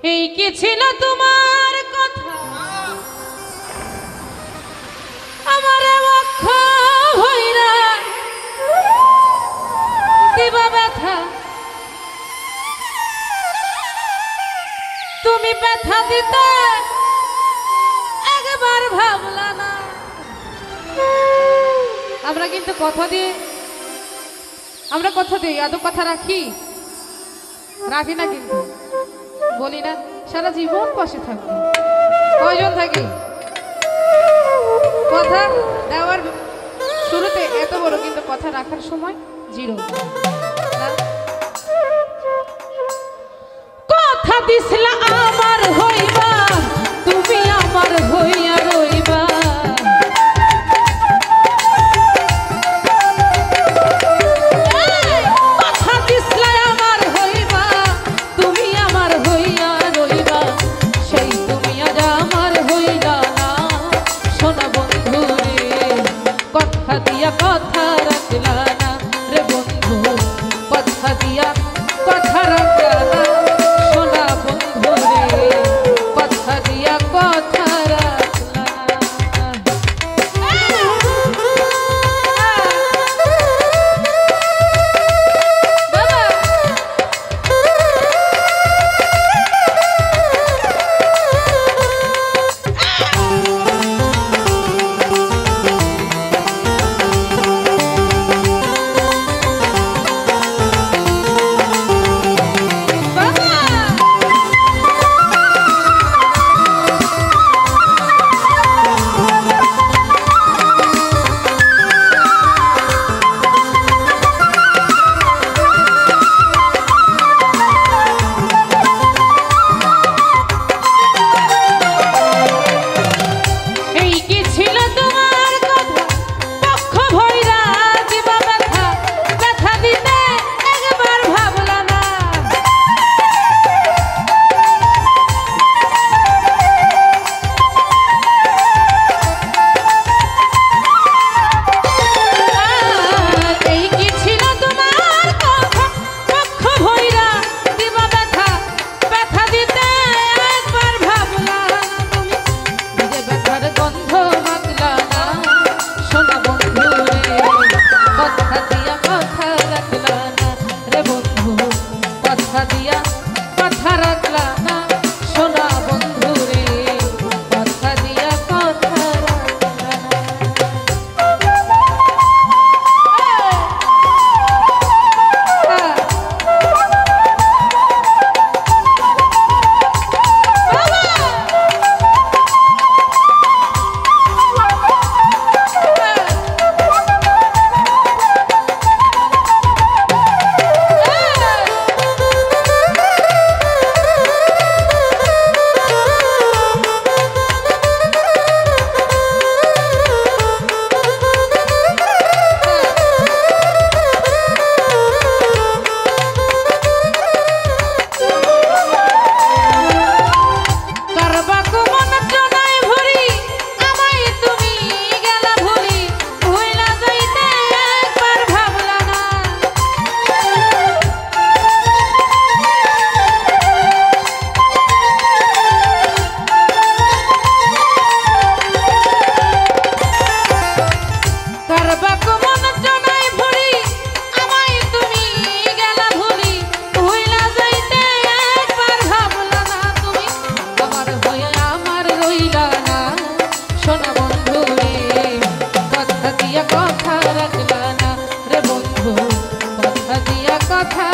এই কি ছিল তোমার কথা আমার বক্ষ ভৈরা দিবা ব্যথা তুমি ব্যথা দিতে একবার ভাবলা না। আমরা কিন্তু কথা দিয়ে আদৌ কথা রাখি না কিন্তু বলি না সারা জীবন পাশে থাকবো। কয়জন থাকি কথা দেওয়ার শুরুতে এত বড় কিন্তু কথা রাখার সময় জিরো। কথা দিছিলা আমার হইবা তুমি আমার হইয়া রইবা কথা দিছিলা আমার হইবা তুমি আমার হইয়া রইবা সেই তুমি আজ আমার হইলা না। সোনা বন্ধু রে কথা দিয়া কথা রাখলা না রে বন্ধু কথা দিয়া কথা রাখলা না। সোনা বন্ধু রে কথা দিয়া কথা রাখলা কথা